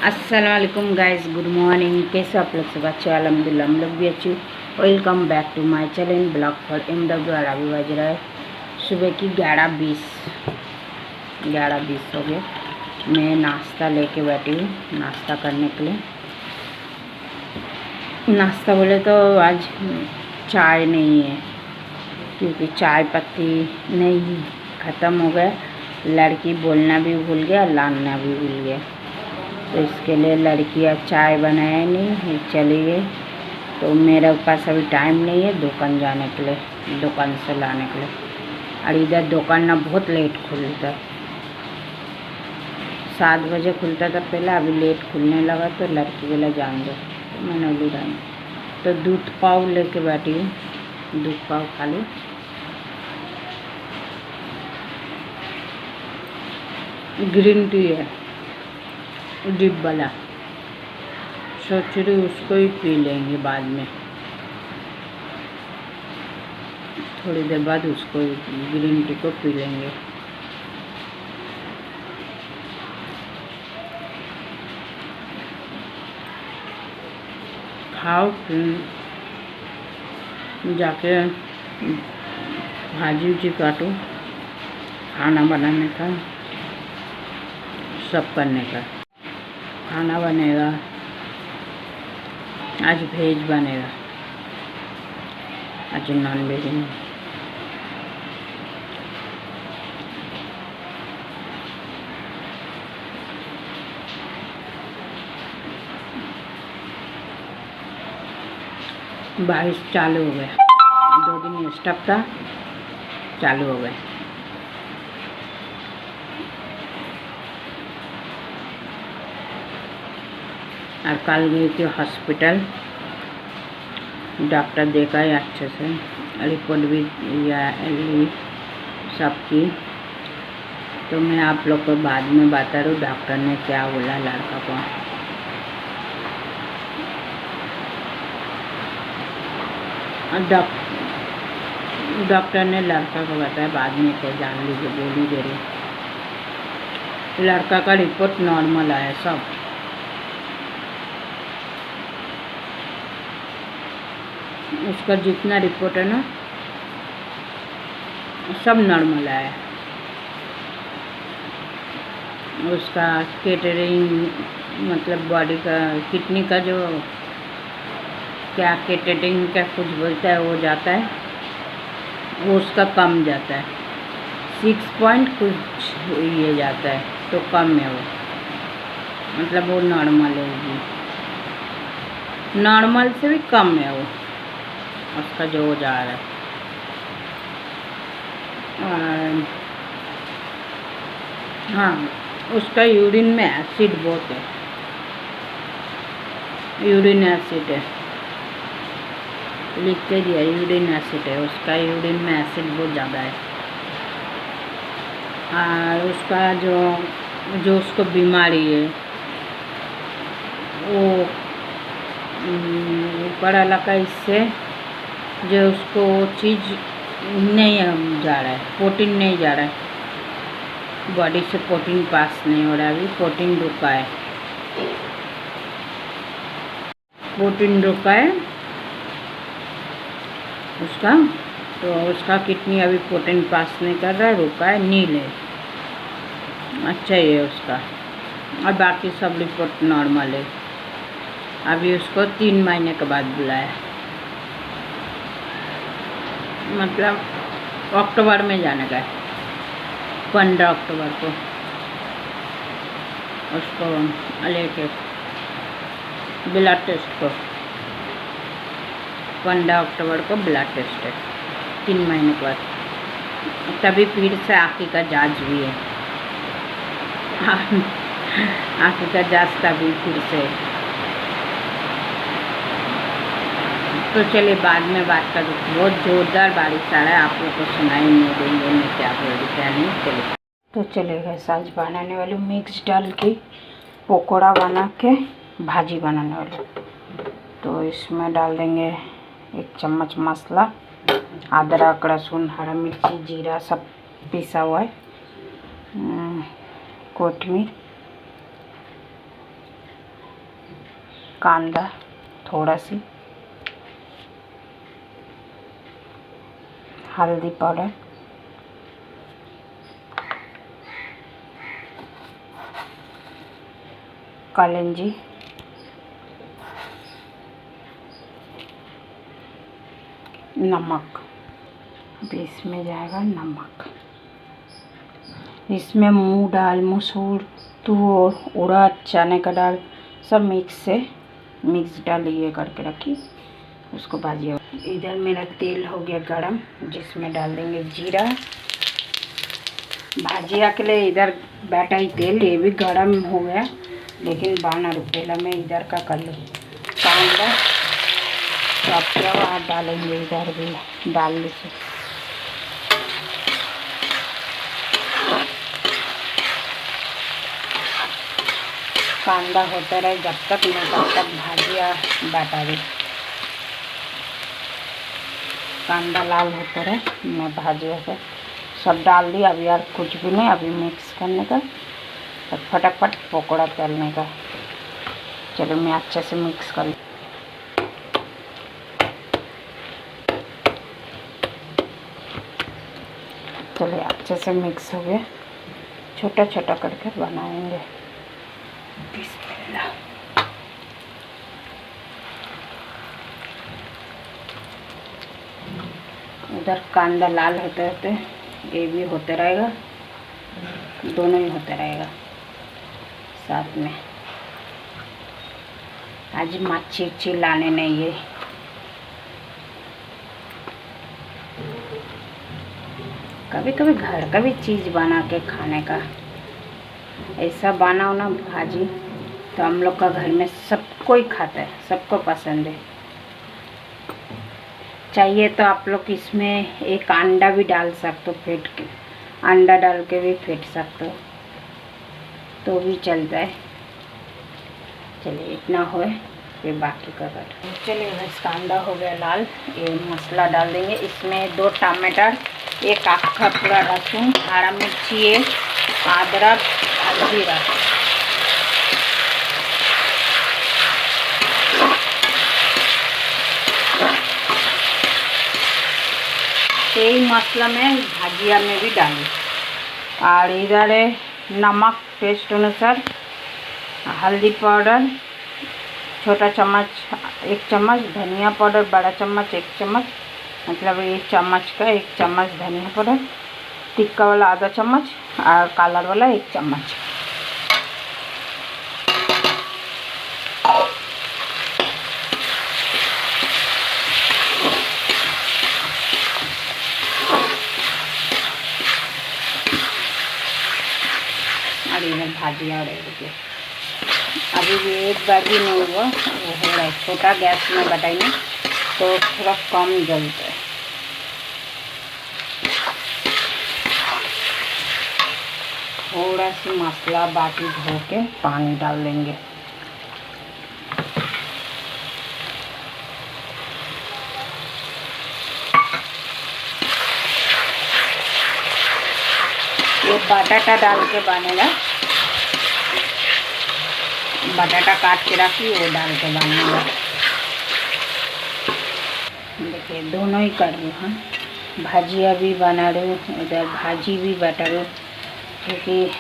अस्सलाम वालेकुम guys, good morning. कैसे आप लोग सब? अच्छे अल्हम्दुलिल्लाह, हम लोग भी अच्छे। Welcome back to my channel blog for MW। अभी बज रहा है सुबह की 11:20 हो गए। मैं नाश्ता लेके बैठी हूँ नाश्ता करने के लिए। नाश्ता बोले तो आज चाय नहीं है, क्योंकि चाय पत्ती नहीं ख़त्म हो गया। लड़की बोलना भी भूल गया, लाना भी भूल गया, तो इसके लिए लड़की अब चाय बनाया नहीं, चली गई। तो मेरे पास अभी टाइम नहीं है दुकान जाने के लिए, दुकान से लाने के लिए। और इधर दुकान ना बहुत लेट खुलता है, 7 बजे खुलता था पहले, अभी लेट खुलने लगा। तो लड़की बोला जान दो, तो मैंने बोली जान। तो दूध पाव लेके बैठी हूँ, दूध पाव खा लो। ग्रीन टी है डिप वाला, सोच रही उसको ही पी लेंगे बाद में, थोड़ी देर बाद उसको ग्रीन टी को पी लेंगे। खाओ जाके भाजी उजी काटो, खाना बनाने का सब करने का। खाना बनेगा आज, वेज बनेगा आज, नॉन वेज नहीं। बारिश चालू हो गया, 2 दिन स्टॉप था, चालू हो गया। और कल गई थी हॉस्पिटल, डॉक्टर देखा है अच्छे से, रिपोर्ट भी ली सबकी। तो मैं आप लोग को बाद में बता रही हूँ डॉक्टर ने क्या बोला लड़का को। डॉक्टर ने लड़का को बताया, बाद में क्या जान लीजिए, बोली दे रही। लड़का का रिपोर्ट नॉर्मल आया सब, उसका जितना रिपोर्ट है ना सब नॉर्मल आया। उसका कैटरिंग मतलब बॉडी का किडनी का जो क्या कैटरिंग का कुछ बोलता है वो जाता है, वो उसका कम जाता है, 6 पॉइंट कुछ ये जाता है, तो कम है वो, मतलब वो नॉर्मल है, नॉर्मल से भी कम है वो उसका जो जा रहा है। हाँ, उसका यूरिन में एसिड बहुत है, यूरिन एसिड है, लिख के दिया यूरिन एसिड है उसका, यूरिन में एसिड बहुत ज़्यादा है। और उसका जो उसको बीमारी है वो ऊपर वाला का, इससे जो उसको वो चीज़ नहीं जा रहा है, प्रोटीन नहीं जा रहा है बॉडी से, प्रोटीन पास नहीं हो रहा है, अभी प्रोटीन रुका है, प्रोटीन रुका है उसका। तो उसका किडनी अभी प्रोटीन पास नहीं कर रहा है, रुका है, नील है, अच्छा ही है उसका। और बाकी सब रिपोर्ट नॉर्मल है। अभी उसको 3 महीने के बाद बुलाया, मतलब अक्टूबर में जाने का है, 15 अक्टूबर को उसको लेके ब्लड टेस्ट को, 15 अक्टूबर को ब्लड टेस्ट है, 3 महीने के बाद। तभी फिर से आँखी का जांच भी है, आँखी का जांच तभी फिर से। तो चलिए बाद में बात कर, बहुत ज़ोरदार बारिश आ रहा है, आप लोग को सुनाई नहीं देंगे मैं क्या बोल रही क्या नहीं। चलिए तो चलेगा, आज बनाने वाली मिक्स डाल के पकौड़ा बना के भाजी बनाने वाली। तो इसमें डाल देंगे 1 चम्मच मसाला, अदरक लहसुन हरा मिर्ची जीरा सब पिसा हुआ है, कोथिमीर, कांदा थोड़ा सी, हल्दी पाउडर, कलंजी, नमक। अभी इसमें जाएगा नमक। इसमें मूंग दाल, मसूर, तुअर, उड़द, चने का दाल सब मिक्स डाल ये करके रखी, उसको भाजिए। इधर मेरा तेल हो गया गरम, जिसमें डाल देंगे जीरा। भाजिया के लिए इधर बैठा ही तेल, ये भी गरम हो गया, लेकिन बाना रुपये में इधर का कर लो। कांदा चॉप किया हुआ डालेंगे, इधर भी डाल लीजिए। कांदा होता रहे जब तक मैं तब तक भाजिया बाटा दी। कांदा लाल होता रहे, मैं भाजिया से सब डाल दिया। अभी यार कुछ भी नहीं, अभी मिक्स करने का, फटाफट पकौड़ा तलने का। चलो मैं अच्छे से मिक्स कर लूँ। चलिए अच्छे से मिक्स हो गया, छोटा छोटा करके बनाएंगे। बिस्मिल्लाह। उधर कांदा लाल होते होते ये भी होते रहेगा, दोनों ही होते रहेगा साथ में। आज मच्छी उच्छी लाने नहीं है, कभी कभी घर का भी चीज़ बना के खाने का। ऐसा बनाओ ना भाजी तो हम लोग का घर में सब कोई खाता है, सबको पसंद है। चाहिए तो आप लोग इसमें एक अंडा भी डाल सकते हो, फेंट के अंडा डाल के भी फेंट सकते हो तो भी चलता है। चलिए इतना होए फिर बाकी का कर। चलिए इसका अंडा हो गया लाल, ये मसाला डाल देंगे। इसमें 2 टमाटर, एक आखा पूरा लहसुन, हरा मिर्ची, अदरक, जीरा। यही मसाला में भाजिया में भी डाली। और इधर है नमक टेस्ट अनुसार, हल्दी पाउडर छोटा चम्मच 1 चम्मच, धनिया पाउडर बड़ा चम्मच 1 चम्मच, मतलब 1 चम्मच का 1 चम्मच धनिया पाउडर, तिक्का वाला आधा चम्मच और कलर वाला 1 चम्मच। और इधर भाजिया रहेगी। अभी भी एक बाजी नहीं हुआ, वो हो रहा है। छोटा गैस में बताइए तो थोड़ा कम जलता है। थोड़ा सी मसाला बाटी धो के पानी डाल देंगे। ये बटाटा डाल के बनेगा, बटाटा काट के रखी वो डाल के बनेगा। देखिए दोनों ही कर रही हूँ, भाजिया भी बना रही हूँ, इधर भाजी भी बटा रही हूँ, क्योंकि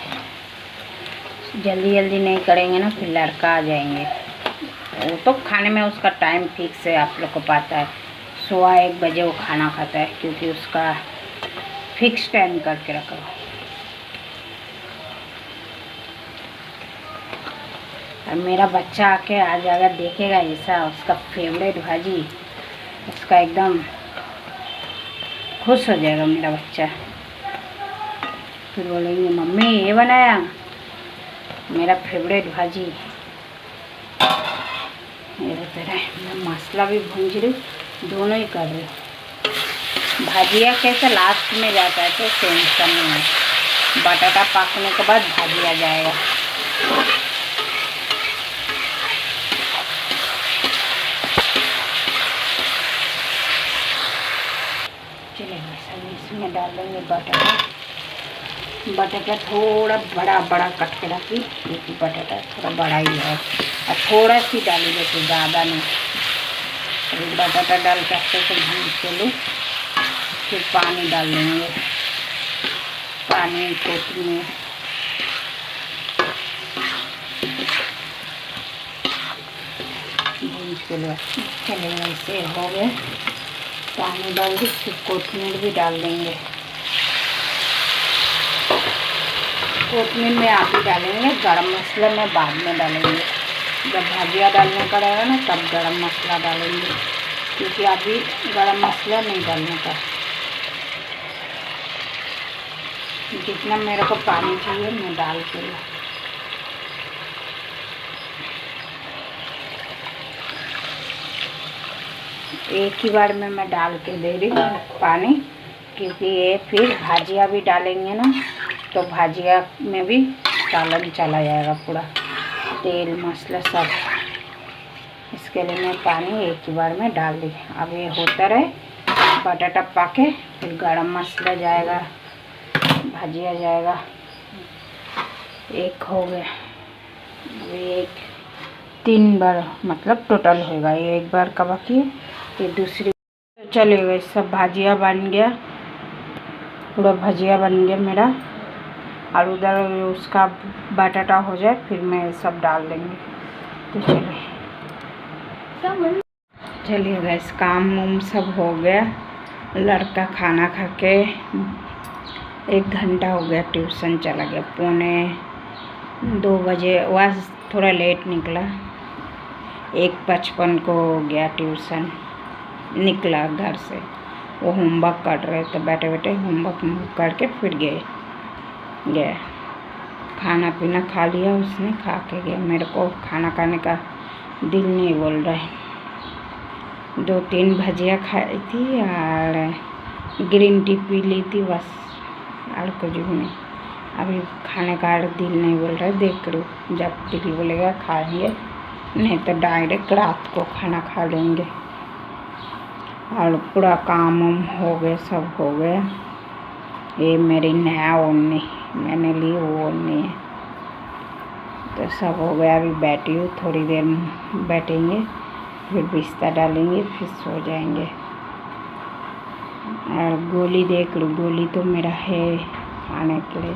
जल्दी जल्दी नहीं करेंगे ना फिर लड़का आ जाएंगे। वो तो खाने में उसका टाइम फिक्स है, आप लोग को पता है। 1:15 बजे वो खाना खाता है, क्योंकि उसका फिक्स टाइम करके रखा। और मेरा बच्चा आके आ जाएगा, देखेगा ऐसा उसका फेवरेट भाजी, उसका एकदम खुश हो जाएगा मेरा बच्चा। फिर बोलेंगे मम्मी ये बनाया मेरा फेवरेट भाजी। ये तरह मैं मसाला भी भूंज रही, दोनों ही कर रही। भाजिया कैसे लास्ट में जाता है तो टेंशन नहीं है, बटाटा पकने के बाद भाजिया जाएगा। चलिए सब इसमें डाल देंगे बटाटा। बटाटा थोड़ा बड़ा बड़ा कट के रखी, क्योंकि बटाटा थोड़ा बड़ा ही है। और थोड़ा सी डाली जैसे ज़्यादा नहीं। अभी बटाटा डाल के अच्छे से भून के लो, फिर पानी डाल देंगे, पानी कोटमी भून के लो। चलिए ऐसे हो गए, पानी डाल के फिर कोतमीर भी डाल देंगे। कोतमीर में आप ही डालेंगे, गरम मसाला में बाद में डालेंगे। जब भाजिया डालने का रहेगा ना तब गरम मसाला डालेंगे, क्योंकि अभी गरम मसाला नहीं डालने का। जितना मेरे को पानी चाहिए मैं डाल के लो। एक ही बार में मैं डाल के दे रही हूँ पानी, क्योंकि ये फिर भाजिया भी डालेंगे ना तो भाजिया में भी सालन चला जाएगा पूरा, तेल मसाला सब। इसके लिए मैं पानी एक ही बार में डाल दी। अब ये होता रहे, बटाटा पाके फिर गरम मसाला जाएगा, भाजिया जाएगा। एक हो गया, अभी एक 3 बार मतलब टोटल होगा, ये एक बार का बाकी है, ये दूसरी। चलिए सब भाजिया बन गया, पूरा भाजिया बन गया मेरा। और उधर उसका बटाटा हो जाए फिर मैं सब डाल देंगे। तो चलिए गैस काम उम सब हो गया। लड़का खाना खा के 1 घंटा हो गया, ट्यूशन चला गया। 1:45 बजे, वह थोड़ा लेट निकला, 1:55 को गया ट्यूशन, निकला घर से। वो होमवर्क कर रहे थे, बैठे बैठे होमवर्क करके फिर गया। खाना पीना खा लिया उसने, खा के गया। मेरे को खाना खाने का दिल नहीं बोल रहा है। 2-3 भजिया खाई थी और ग्रीन टी पी ली थी बस, और कुछ भी नहीं। अभी खाने का दिल नहीं बोल रहा है, देख लो जब दिल बोलेगा खाएंगे, नहीं तो डायरेक्ट रात को खाना खा लेंगे। और पूरा काम वाम हो गया, सब हो गया। ये मेरी नया ओढ़नी मैंने ली, वो ओढ़नी है, तो सब हो गया। अभी बैठी हूँ, थोड़ी देर बैठेंगे, फिर बिस्तर डालेंगे, फिर सो जाएंगे। और गोली देख लो, गोली तो मेरा है खाने के लिए,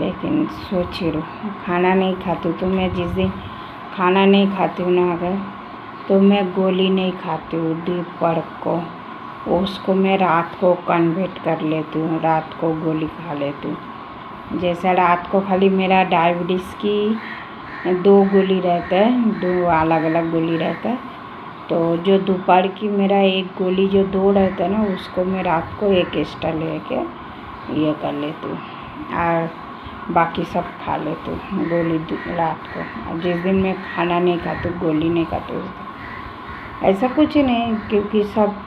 लेकिन सोच लो खाना नहीं खाती तो मैं जिस दिन खाना नहीं खाती हूँ ना अगर, तो मैं गोली नहीं खाती हूँ दोपहर को, उसको मैं रात को कन्वर्ट कर लेती हूँ, रात को गोली खा लेती हूँ। जैसा रात को खाली मेरा डायबिटीज़ की 2 गोली रहता है, 2 अलग अलग गोली रहता है, तो जो दोपहर की मेरा 1 गोली जो 2 रहता है ना, उसको मैं रात को 1 एक्स्ट्रा लेके ये कर लेती हूँ, और बाकी सब खा लेती हूँ गोली रात को। जिस दिन मैं खाना नहीं खाती, गोली नहीं खाती, ऐसा कुछ नहीं, क्योंकि सब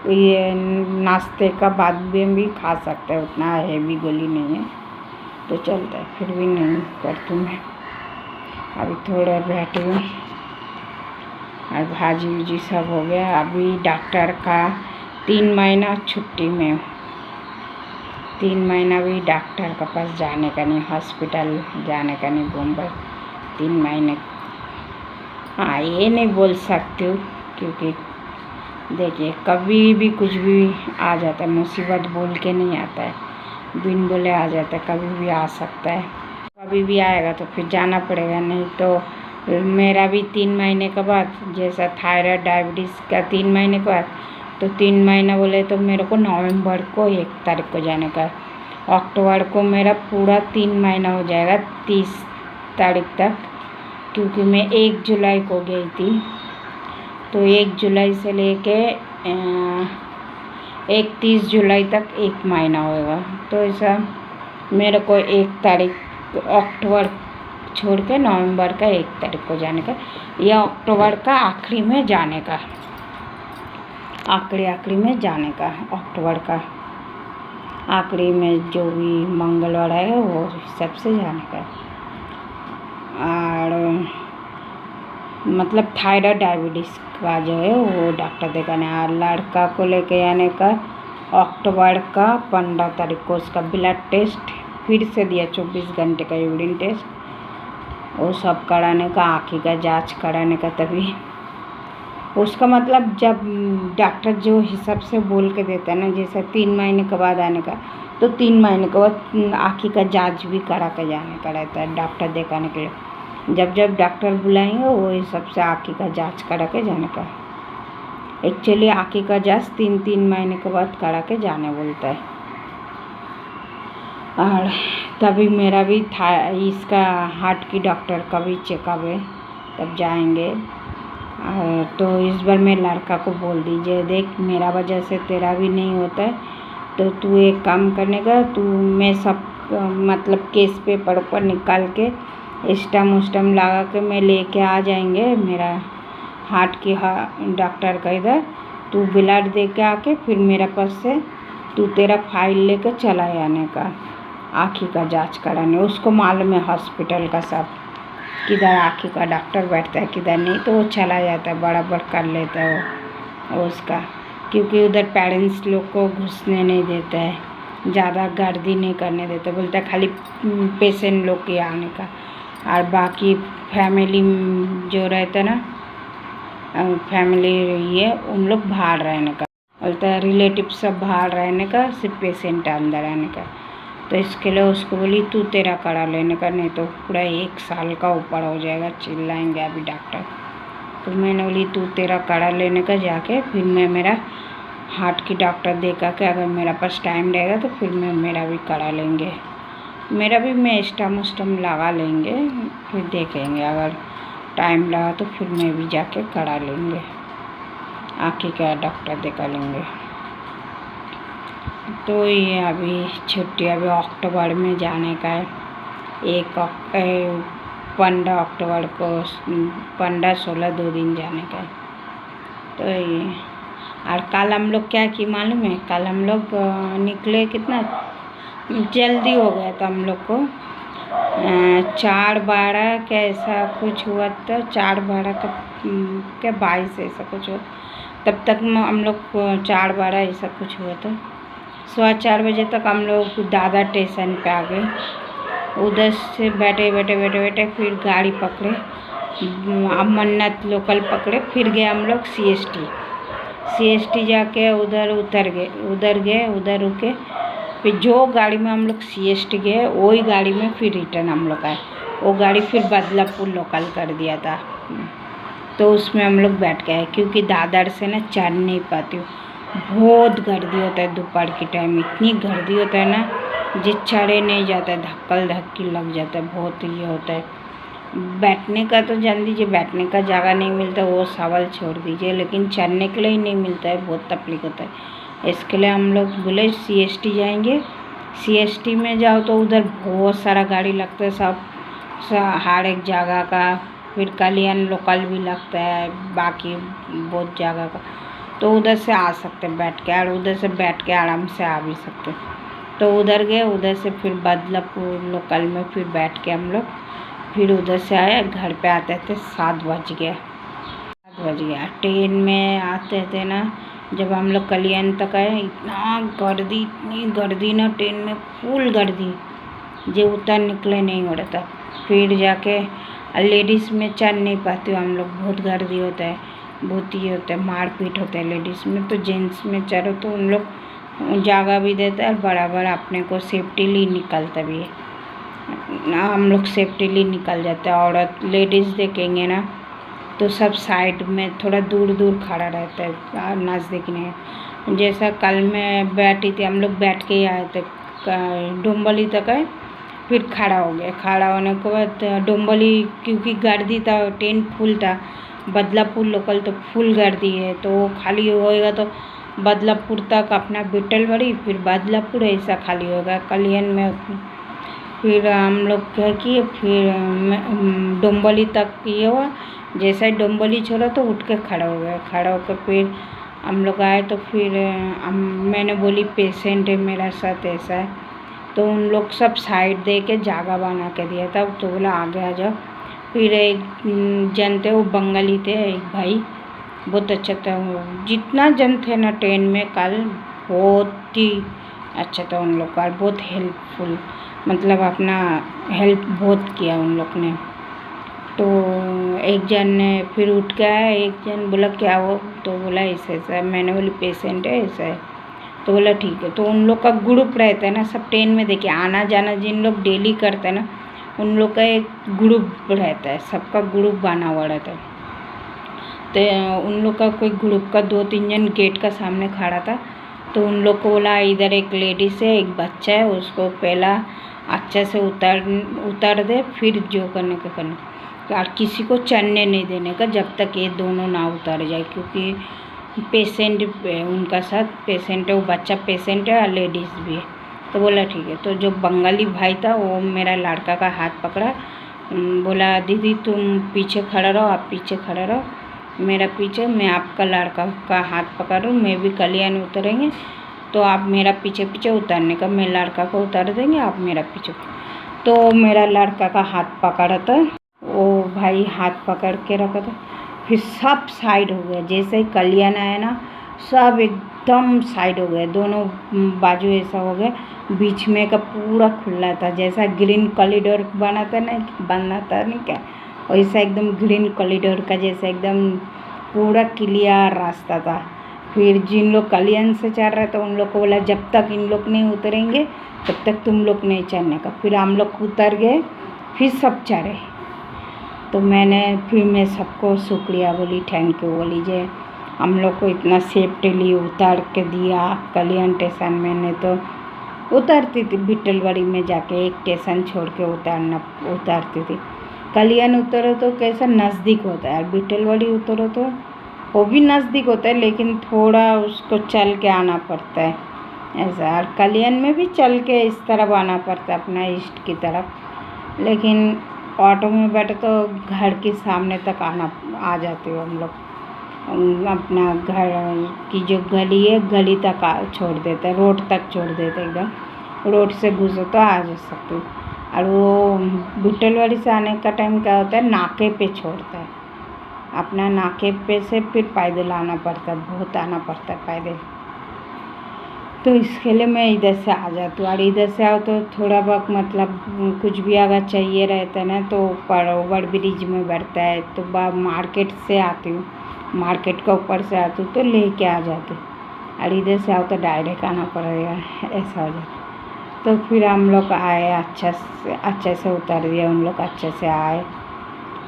ये नाश्ते का बाद में भी खा सकते हैं, उतना हैवी गोली नहीं है तो चलता है, फिर भी नहीं करती मैं। अभी थोड़ा बैठी हूँ और भाजी उजी सब हो गया। अभी डॉक्टर का 3 महीना छुट्टी में हूँ, 3 महीना भी डॉक्टर के पास जाने का नहीं, हॉस्पिटल जाने का नहीं, मुंबई 3 महीने। हाँ ये नहीं बोल सकती हूँ, क्योंकि देखिए कभी भी कुछ भी आ जाता है, मुसीबत बोल के नहीं आता है, बिन बोले आ जाता है, कभी भी आ सकता है। कभी भी आएगा तो फिर जाना पड़ेगा, नहीं तो मेरा भी 3 महीने के बाद, जैसा थायराइड डायबिटीज़ का 3 महीने के बाद, तो 3 महीना बोले तो मेरे को नवंबर को 1 तारीख को जाने का, अक्टूबर को मेरा पूरा 3 महीना हो जाएगा 30 तारीख तक, क्योंकि मैं 1 जुलाई को गई थी, तो 1 जुलाई से लेके 31 जुलाई तक 1 महीना होगा। तो ऐसा मेरे को 1 तारीख अक्टूबर छोड़ के नवंबर का 1 तारीख को जाने का, या अक्टूबर का आखिरी में जाने का, आखिरी में जाने का, अक्टूबर का आखिरी में जो भी मंगलवार है वो हिसाब से जाने का। और मतलब थायराइड डायबिटीज़ का जो है वो डॉक्टर दिखाने, और लड़का को लेके आने का अक्टूबर का 15 तारीख को उसका ब्लड टेस्ट फिर से दिया, 24 घंटे का यूरिन टेस्ट, वो सब कराने का, आँखी का जांच कराने का। तभी उसका मतलब जब डॉक्टर जो हिसाब से बोल के देता है ना, जैसे 3 महीने के बाद आने का, तो 3 महीने के बाद आँखी का जांच भी करा के जाने का रहता है डॉक्टर दिखाने के लिए। जब जब डॉक्टर बुलाएंगे वो हिसाब से आँखी का जांच करा के जाने का। एक्चुअली आँखी का जांच 3-3 महीने के बाद करा के जाने बोलता है। और तभी मेरा भी था, इसका हार्ट की डॉक्टर का भी चेकअप है, तब जाएंगे। तो इस बार मैं लड़का को बोल दीजिए, देख मेरा वजह से तेरा भी नहीं होता है, तो तू एक काम करने का, तू मैं सब मतलब केस पेपर पर निकाल के स्टैम्प उस्टम्प लगा के मैं लेके आ जाएंगे मेरा हार्ट की डॉक्टर का इधर। तू ब्लड दे के आके फिर मेरे पास से तू तेरा फाइल लेके चला आने का आँखी का जांच कराने। उसको मालूम है हॉस्पिटल का सब, किधर आँखी का डॉक्टर बैठता है किधर नहीं, तो वो चला जाता है, बराबर कर लेता है वो उसका। क्योंकि उधर पेरेंट्स लोग को घुसने नहीं देता है, ज़्यादा गर्दी नहीं करने देते, बोलता है खाली पेशेंट लोग के आने का। और बाकी फैमिली जो रहता है ना, फैमिली ये उन लोग बाहर रहने का बोलता है, रिलेटिव सब बाहर रहने का, सिर्फ पेशेंट अंदर रहने का। तो इसके लिए उसको बोली तू तेरा करा लेने का, नहीं तो पूरा 1 साल का ऊपर हो जाएगा, चिल्लाएंगे अभी डॉक्टर। तो मैंने बोली तू तेरा करा लेने का जाके, फिर मैं मेरा हार्ट की डॉक्टर देखा के अगर मेरा पास टाइम रहेगा तो फिर मैं मेरा भी करा लेंगे। मेरा भी मैं स्टैम्प उस्टम्प लगा लेंगे, फिर देखेंगे अगर टाइम लगा तो फिर मैं भी जाके करा लेंगे, आँखी का डॉक्टर दिखा लेंगे। तो ये अभी छुट्टी अभी अक्टूबर में जाने का है, 15 अक्टूबर को, 15-16 2 दिन जाने का है। तो ये और कल हम लोग क्या की मालूम है, कल हम लोग निकले, कितना जल्दी हो गया था हम लोग को, 4:12 का ऐसा कुछ हुआ था, 4:12 का क्या 22 ऐसा कुछ हुआ, तब तक हम लोग 4:12 ऐसा कुछ हुआ था। 4:15 बजे तक हम लोग दादर स्टेशन पे आ गए। उधर से बैठे फिर गाड़ी पकड़े, मन्नत लोकल पकड़े, फिर गए हम लोग CST जाके उधर उधर रुके। फिर जो गाड़ी में हम लोग CST गए वही गाड़ी में फिर रिटर्न हम लोग आए। वो गाड़ी फिर बदलापुर लोकल कर दिया था, तो उसमें हम लोग बैठ गए, क्योंकि दादर से ना चढ़ नहीं पाती हूँ, बहुत गर्दी होता है दोपहर के टाइम, इतनी गर्दी होता है ना, जो चढ़े नहीं जाता है, धक्की लग जाता है, बहुत ये होता है। बैठने का तो जान दीजिए, बैठने का जगह नहीं मिलता वो सवाल छोड़ दीजिए, लेकिन चढ़ने के लिए ही नहीं मिलता है, बहुत तकलीफ होता है। इसके लिए हम लोग बोले CST जाएंगे। CST में जाओ तो उधर बहुत सारा गाड़ी लगता है, सब हर एक जगह का, फिर कल्याण लोकल भी लगता है, बाकी बहुत जगह का, तो उधर से आ सकते बैठ के, और उधर से बैठ के आराम से आ भी सकते। तो उधर गए, उधर से फिर बदलापुर लोकल में फिर बैठ के हम लोग फिर उधर से आए, घर पे आते थे 7 बज गया। ट्रेन में आते थे ना, जब हम लोग कल्याण तक आए, इतनी गर्दी ना, ट्रेन में फुल गर्दी, जो उतर निकले नहीं हो रहा था। फिर जाके लेडीज़ में चढ़ नहीं पाती हम लोग, बहुत गर्दी होता है, बहुत ये होता है, मारपीट होता है लेडीज़ में। तो जेंट्स में चढ़ो तो उन लोग जगह भी देता है, बराबर अपने को सेफ्टीली निकलता भी है ना, हम लोग सेफ्टीली निकल जाते हैं। औरत लेडीज़ देखेंगे ना तो सब साइड में थोड़ा दूर खड़ा रहता है नज़दीक नहीं। जैसा कल मैं बैठी थी, हम लोग बैठ के ही आए थे, डोंबली तक आए, फिर खड़ा हो गया। खड़ा होने के बाद डोंबली, क्योंकि गर्दी था, ट्रेन फुल था, बदलापुर लोकल तो फुल गर्दी है, तो वो खाली होएगा तो बदलापुर तक अपना बिट्टलवाड़ी, फिर बदलापुर ऐसा खाली होगा। कल्याण में फिर हम लोग क्या किए, फिर डोंबली तक ये हुआ, जैसा ही डोंबली छोड़ा तो उठ के खड़ा हो गया। खड़ा होकर फिर हम लोग आए, तो फिर मैंने बोली पेशेंट है मेरा साथ ऐसा है, तो उन लोग सब साइड दे के जगह बना के दिया था, तो बोला आगे आ जाओ। फिर एक जन थे, वो बंगाली थे, एक भाई, बहुत अच्छा था। जितना जन थे ना ट्रेन में कल, बहुत ही अच्छा था उन लोग का, बहुत हेल्पफुल, मतलब अपना हेल्प बहुत किया उन लोग ने। तो एक जन ने फिर उठ के आया, एक जन बोला क्या हो, तो बोला ऐसा ऐसा, मैंने बोली पेशेंट है ऐसा है, तो बोला ठीक है। तो उन लोग का ग्रुप रहता है ना, सब ट्रेन में देखिए आना जाना जिन लोग डेली करते हैं ना, उन लोग का एक ग्रुप रहता है, सबका ग्रुप बना हुआ रहता है। तो उन लोग का कोई ग्रुप का 2-3 जन गेट का सामने खड़ा था, तो उन लोग को बोला इधर एक लेडीज है, एक बच्चा है, उसको पहला अच्छे से उतार दे, फिर जो करने का करना, और किसी को चढ़ने नहीं देने का जब तक ये दोनों ना उतर जाए, क्योंकि पेशेंट उनका साथ पेशेंट है, वो बच्चा पेशेंट है और लेडीज़ भी है। तो बोला ठीक है। तो जो बंगाली भाई था वो मेरा लड़का का हाथ पकड़ा, बोला दीदी तुम पीछे खड़ा रहो, आप पीछे खड़ा रहो, मेरा पीछे, मैं आपका लड़का का हाथ पकड़ रहा हूँ, मैं भी कल्याण उतरेंगे, तो आप मेरा पीछे पीछे उतरने का, मैं लड़का को उतार देंगे, आप मेरा पीछे। तो मेरा लड़का का हाथ पकड़ा था, वो भाई हाथ पकड़ के रखा था, फिर सब साइड हो गया, जैसे ही कल्याण आया ना सब एकदम साइड हो गए, दोनों बाजू ऐसा हो गया, बीच में का पूरा खुला था, जैसा ग्रीन कॉरिडोर बनाता नहीं क्या, वैसा एकदम ग्रीन कॉरिडोर का जैसा एकदम पूरा क्लियर रास्ता था। फिर जिन लोग कल्याण से चढ़ रहे थे उन लोग को बोला जब तक इन लोग नहीं उतरेंगे तब तक तुम लोग नहीं चढ़ने का। फिर हम लोग उतर गए, फिर सब चढ़े। तो मैं सबको शुक्रिया बोली, थैंक यू बोली जे हम लोग को इतना सेफ्टली उतार के दिया कल्याण स्टेशन में, नहीं तो उतरती थी बिट्टलवाड़ी में जाके एक स्टेशन छोड़ के उतारती थी। कल्याण उतरो तो कैसा नज़दीक होता है, बिट्टलवाड़ी उतरो तो वो भी नज़दीक होता है, लेकिन थोड़ा उसको चल के आना पड़ता है ऐसा। और कल्याण में भी चल के इस तरफ आना पड़ता है अपना ईस्ट की तरफ, लेकिन ऑटो में बैठे तो घर के सामने तक आ जाते हो हम लोग, अपना घर की जो गली है गली तक छोड़ देते हैं, रोड तक छोड़ देते हैं, एकदम रोड से घुसो तो आ जा सकते हो। और वो बिट्टलवाड़ी से आने का टाइम क्या होता है, नाके पे छोड़ता है, अपना नाके पे से फिर पैदल आना पड़ता है, बहुत आना पड़ता है पैदल। तो इसके लिए मैं इधर से आ जाती हूँ, और इधर से आओ तो थोड़ा बहुत मतलब कुछ भी अगर चाहिए रहता है ना तो ऊपर ओवर ब्रिज में बैठता है, तो मार्केट से आती हूँ, मार्केट का ऊपर से आती हूँ तो लेके आ जाती हूँ, और इधर से आओ तो डायरेक्ट आना पड़ेगा, ऐसा हो जाता। तो फिर हम लोग आए, अच्छे से उतर दिया, उन लोग अच्छे से आए,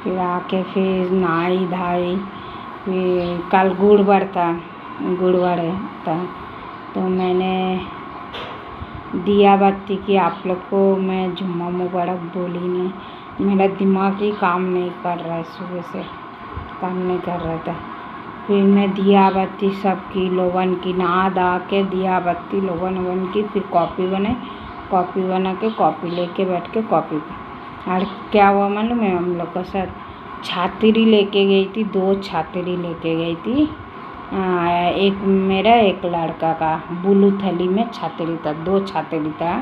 फिर आके फिर नहाई धाई, फिर कल गुरुवार था, तो मैंने दिया बाती की। आप लोग को मैं जुम्मा मुबारक बोली नहीं, मेरा दिमाग ही काम नहीं कर रहा है, सुबह से काम नहीं कर रहा था। फिर मैं दिया बाती सबकी लोगन की नहा धा के दिया बाती लोगन की, फिर कॉफ़ी बनाई, कॉफ़ी बना के कॉफ़ी लेके बैठ के कॉफ़ी पी। और क्या हुआ मालूम है, हम लोग के साथ छातरी लेके गई थी, 2 छातरी लेके गई थी, एक मेरा एक लड़का का, ब्लू थैली में छातरी था, 2 छातरी था,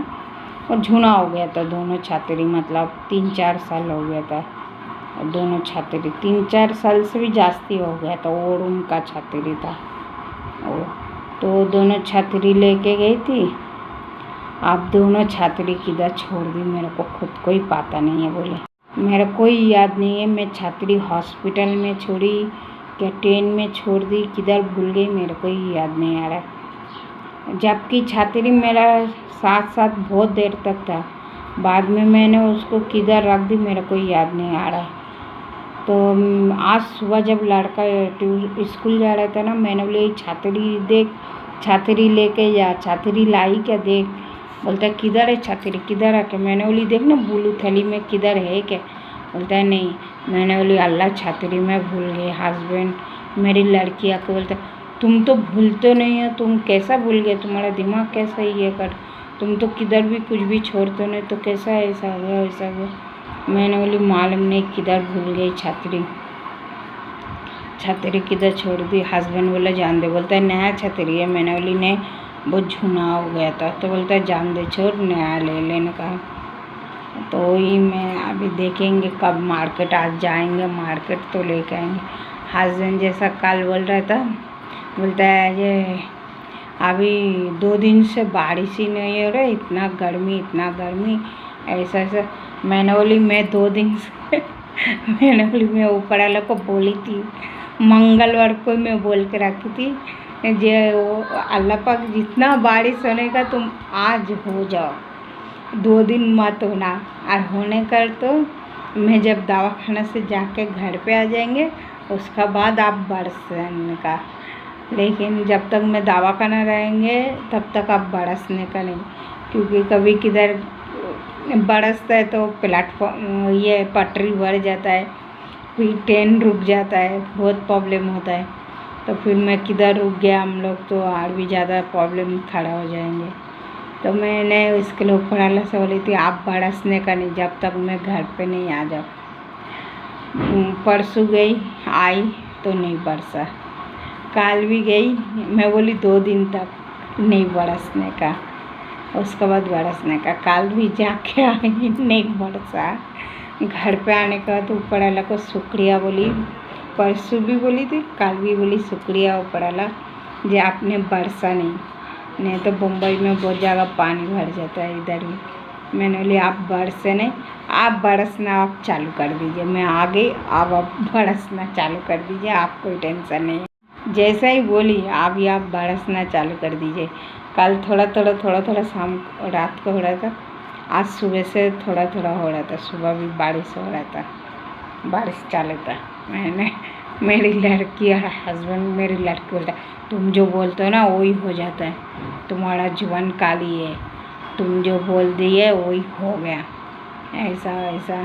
और झुना हो गया था दोनों छातरी, मतलब 3-4 साल हो गया था दोनों छातरी, 3-4 साल से भी जास्ती हो गया था, वो रूम का छातरी था वो। तो दोनों छातरी लेके गई थी, आप दोनों छातरी किधर छोड़ दी मेरे को खुद को ही पता नहीं है, बोले मेरा कोई याद नहीं है, मैं छातरी हॉस्पिटल में छोड़ी क्या ट्रेन में छोड़ दी, किधर भूल गई, मेरे को ही याद नहीं आ रहा। जबकि छातरी मेरा साथ बहुत देर तक था, बाद में मैंने उसको किधर रख दी मेरे को याद नहीं आ रहा। तो आज सुबह जब लड़का स्कूल जा रहा था ना, मैंने बोले छातरी देख, छातरी लेके जा, छातरी लाई क्या देख, बोलता है किधर है छातरी, किधर है क्या, मैंने बोली देख ना ब्लू थैली में किधर है क्या, बोलता है नहीं। मैंने बोली अल्लाह छातरी में भूल गए। हस्बैंड मेरी लड़की आके बोलता है तुम तो भूलते नहीं हो, तुम कैसा भूल गए, तुम्हारा दिमाग कैसा ये कर, तुम तो किधर भी कुछ भी छोड़ते नहीं, तो कैसा ऐसा हुआ वैसा हुआ। मैंने बोली मालूम नहीं किधर भूल गई छातरी, छातरी किधर छोड़ दी। हस्बैंड बोला जान दे, बोलता है नया छातरी है। मैंने बोली नहीं बहुत झुना हो गया था, तो बोलता है जान दे छोड़ नया ले लेने का। तो वही मैं अभी देखेंगे कब मार्केट, आज जाएंगे मार्केट तो लेके आएंगे। हस्बैंड जैसा कल बोल रहा था, बोलता है ये अभी 2 दिन से बारिश ही नहीं हो रहा, इतना गर्मी ऐसा ऐसा। मैंने बोली मैं 2 दिन से मैंने बोली, मैं ऊपर वाले को बोली थी, मंगलवार को मैं बोल के रखी थी जे वो अल्लाह पाक जितना बारिश होने का तुम आज हो जाओ, 2 दिन मत होना। और होने कर तो मैं जब दवाखाना से जाके घर पे आ जाएंगे उसका बाद आप बरसने का, लेकिन जब तक मैं दवाखाना रहेंगे तब तक आप बरसने का नहीं, क्योंकि कभी किधर बरसता है तो प्लेटफॉर्म ये पटरी भर जाता है, फिर ट्रेन रुक जाता है, बहुत प्रॉब्लम होता है। तो फिर मैं किधर रुक गया हम लोग तो और भी ज़्यादा प्रॉब्लम खड़ा हो जाएंगे। तो मैंने इसके लिए ऊपर वाला से बोली थी आप बरसने का नहीं जब तक मैं घर पे नहीं आ जाऊँ। परसों गई आई तो नहीं बरसा, काल भी गई, मैं बोली 2 दिन तक नहीं बरसने का, उसके बाद बरसने का। काल भी जाके आई नहीं बरसा। घर पे आने के बाद ऊपर वाला को शुक्रिया बोली, परसों भी बोली थी, कल भी बोली शुक्रिया ऊपर वाला जो आपने बरसा नहीं तो मुंबई में बहुत ज़्यादा पानी भर जाता है इधर भी। मैंने बोली आप बरसे नहीं, आप बरसना आप चालू कर दीजिए, मैं आ गई, अब आप बरसना चालू कर दीजिए, आप कोई टेंशन नहीं है। जैसा ही बोली अभी आप बरसना चालू कर दीजिए। कल थोड़ा थोड़ा शाम रात को हो रहा था, आज सुबह से थोड़ा थोड़ा हो रहा था, सुबह भी बारिश हो रहा था, बारिश चालू था। मैंने मेरी लड़की और हस्बैंड मेरी लड़की बोलता तुम जो बोलते हो ना वही हो जाता है, तुम्हारा जीवन काली है, तुम जो बोल दिए वही हो गया, ऐसा ऐसा।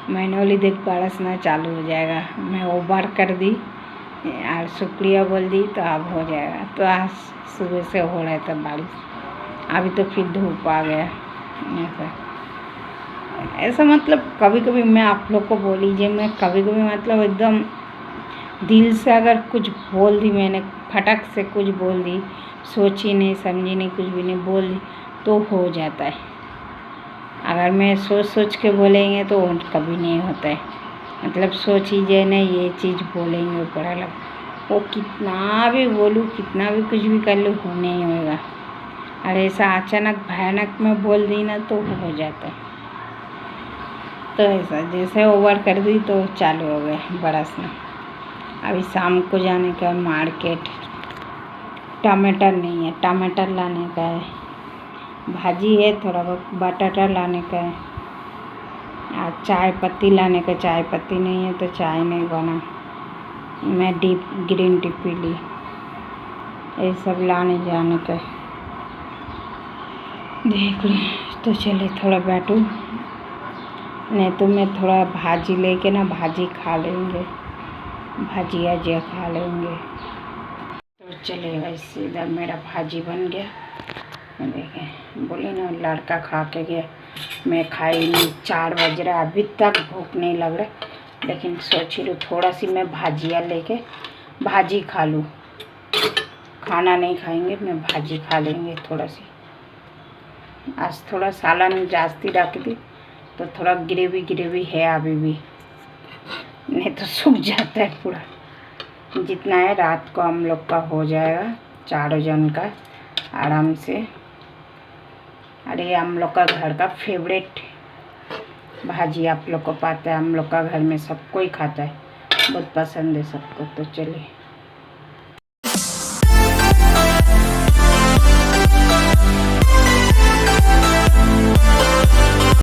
मैंने बोली देख बरसना चालू हो जाएगा, मैं ओवर कर दी और शुक्रिया बोल दी तो अब हो जाएगा। तो आज सुबह से हो रहा था बारिश, अभी तो फिर धूप आ गया। ऐसा मतलब कभी कभी मैं आप लोग को बोली जे मैं कभी कभी मतलब एकदम दिल से अगर कुछ बोल दी, मैंने फटक से कुछ बोल दी, सोची नहीं समझी नहीं कुछ भी नहीं बोल दी तो हो जाता है। अगर मैं सोच के बोलेंगे तो कभी नहीं होता है। मतलब सोची जे नहीं ये चीज़ बोलेंगे ऊपर अलग, वो कितना भी बोलूँ कितना भी कुछ भी कर लूँ हो नहीं होगा। और ऐसा अचानक भयानक में बोल दी ना तो हो जाता है। तो ऐसा जैसे ओवर कर दी तो चालू हो गया बरसना। अभी शाम को जाने का मार्केट, टमाटर नहीं है, टमाटर लाने का है, भाजी है, थोड़ा बहुत बटाटा लाने का है, और चाय पत्ती लाने का, चाय पत्ती नहीं है तो चाय नहीं बना, मैं ग्रीन टी पी ली, ये सब लाने जाने का देख ली। तो चले थोड़ा बैठूँ, नहीं तो मैं थोड़ा भाजी लेके ना भाजी खा लेंगे, भाजी अजिया खा लेंगे। तो चले वैसे इधर मेरा भाजी बन गया, देखें बोले ना लड़का खा के गया, मैं खाई नहीं, 4 बज रहा अभी तक भूख नहीं लग रहा, लेकिन सोच लूँ थोड़ा सी मैं भाजिया लेके भाजी खा लूँ, खाना नहीं खाएंगे मैं भाजी खा लेंगे थोड़ा सी। आज थोड़ा सालन जास्ती रख दी तो थोड़ा ग्रेवी है अभी भी, नहीं तो सूख जाता है पूरा। जितना है रात को हम लोग का हो जाएगा 4 जन का आराम से। अरे हम लोग का घर का फेवरेट भाजी आप लोग को पता है, हम लोग का घर में सब कोई खाता है, बहुत पसंद है सबको। तो चलिए